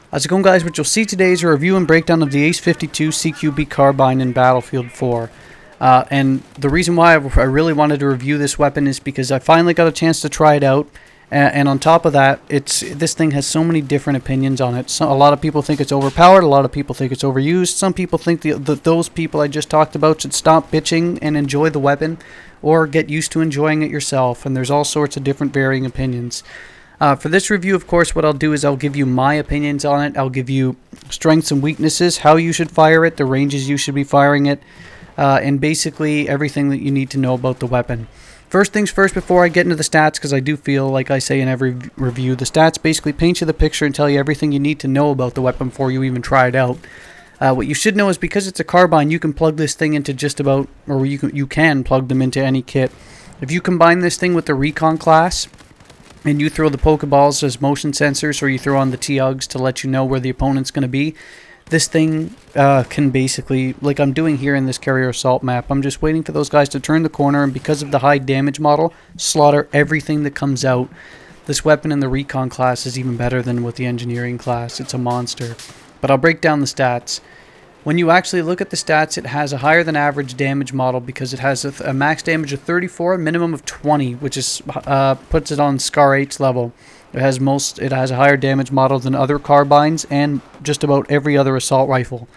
How's it going, guys? What you'll see today is a review and breakdown of the Ace 52 CQB Carbine in Battlefield 4. And the reason why I really wanted to review this weapon is because I finally got a chance to try it out. And on top of that, this thing has so many different opinions on it. A lot of people think it's overpowered. A lot of people think it's overused. Some people think those people I just talked about should stop bitching and enjoy the weapon, or get used to enjoying it yourself. And there's all sorts of different varying opinions. For this review, of course, what I'll do is I'll give you my opinions on it. I'll give you strengths and weaknesses, how you should fire it, the ranges you should be firing it, and basically everything that you need to know about the weapon. First things first, before I get into the stats, because I do feel, like I say in every review, the stats basically paint you the picture and tell you everything you need to know about the weapon before you even try it out. What you should know is because it's a carbine, you can plug this thing into just about, or you can plug them into any kit. If you combine this thing with the recon class, and you throw the Pokeballs as motion sensors, or you throw on the T-Ugs to let you know where the opponent's going to be, this thing can basically, like I'm doing here in this carrier assault map, I'm just waiting for those guys to turn the corner, and because of the high damage model, slaughter everything that comes out. This weapon in the recon class is even better than with the engineering class. It's a monster. But I'll break down the stats. When you actually look at the stats, it has a higher than average damage model because it has a max damage of 34, a minimum of 20, which is puts it on Scar 8's level. It has a higher damage model than other carbines and just about every other assault rifle.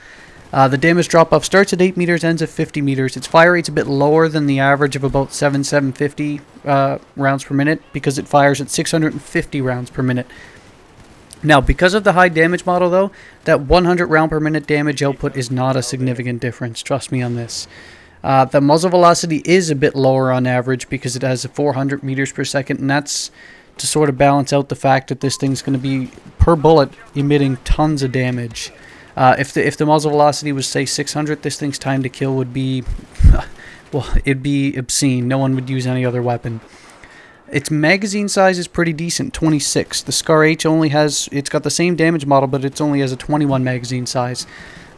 The damage drop-off starts at 8 meters, ends at 50 meters. Its fire rate's a bit lower than the average of about 750 rounds per minute because it fires at 650 rounds per minute. Now, because of the high damage model, though, that 100 round per minute damage output is not a significant difference. Trust me on this. The muzzle velocity is a bit lower on average because it has a 400 meters per second, and that's to sort of balance out the fact that this thing's going to be, per bullet, emitting tons of damage. If the muzzle velocity was, say, 600, this thing's time to kill would be, well, it'd be obscene. No one would use any other weapon. Its magazine size is pretty decent, 26. The Scar H it's got the same damage model, but it only has a 21 magazine size.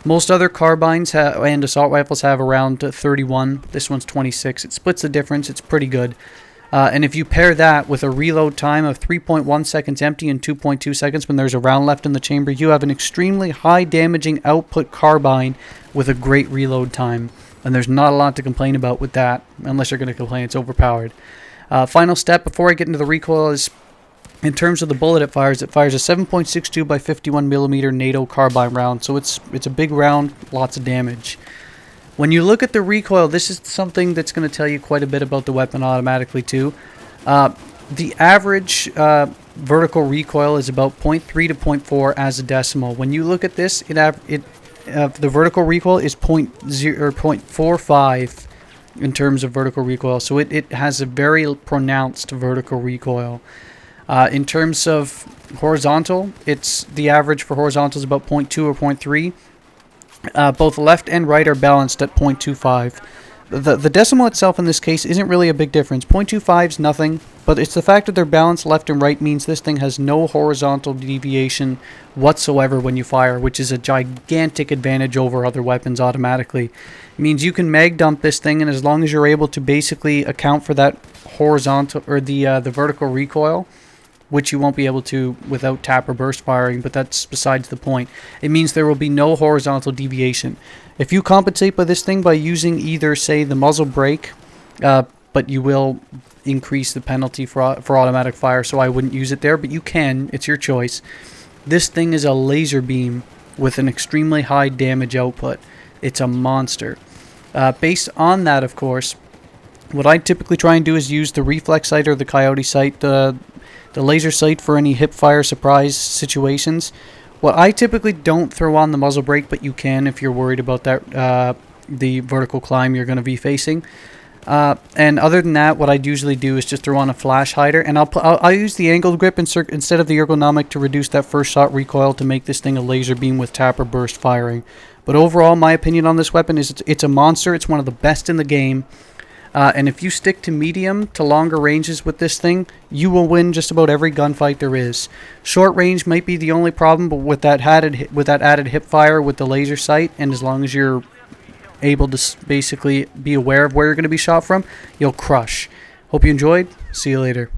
Most other carbines and assault rifles have around 31. This one's 26. It splits the difference. It's pretty good. And if you pair that with a reload time of 3.1 seconds empty and 2.2 seconds when there's a round left in the chamber, you have an extremely high damaging output carbine with a great reload time. And there's not a lot to complain about with that, unless you're going to complain it's overpowered. Final step before I get into the recoil is, in terms of the bullet it fires a 7.62 by 51 millimeter NATO carbine round, so it's a big round, lots of damage. When you look at the recoil, this is something that's going to tell you quite a bit about the weapon automatically too. The average vertical recoil is about 0.3 to 0.4 as a decimal. When you look at this, the vertical recoil is 0.45 in terms of vertical recoil, so it has a very pronounced vertical recoil. In terms of horizontal, the average for horizontal is about 0.2 or 0.3. Both left and right are balanced at 0.25. The decimal itself in this case isn't really a big difference. 0.25 is nothing, but it's the fact that they're balanced left and right means this thing has no horizontal deviation whatsoever when you fire, which is a gigantic advantage over other weapons automatically. It means you can mag dump this thing, and as long as you're able to basically account for that horizontal or the vertical recoil, which you won't be able to without tap or burst firing, but that's besides the point. It means there will be no horizontal deviation. If you compensate by this thing by using either, say, the muzzle brake, but you will increase the penalty for automatic fire, so I wouldn't use it there, but you can. It's your choice. This thing is a laser beam with an extremely high damage output. It's a monster. Based on that, of course, what I typically try and do is use the reflex sight or the coyote sight, the laser sight for any hip fire surprise situations. What I typically don't throw on the muzzle brake, but you can if you're worried about that the vertical climb you're going to be facing. And other than that, what I usually do is just throw on a flash hider, and I'll use the angled grip instead of the ergonomic to reduce that first shot recoil to make this thing a laser beam with tap or burst firing. But overall, my opinion on this weapon is it's a monster. It's one of the best in the game. And if you stick to medium to longer ranges with this thing, you will win just about every gunfight there is. Short range might be the only problem, but with that added hip fire with the laser sight, and as long as you're able to basically be aware of where you're going to be shot from, you'll crush. Hope you enjoyed. See you later.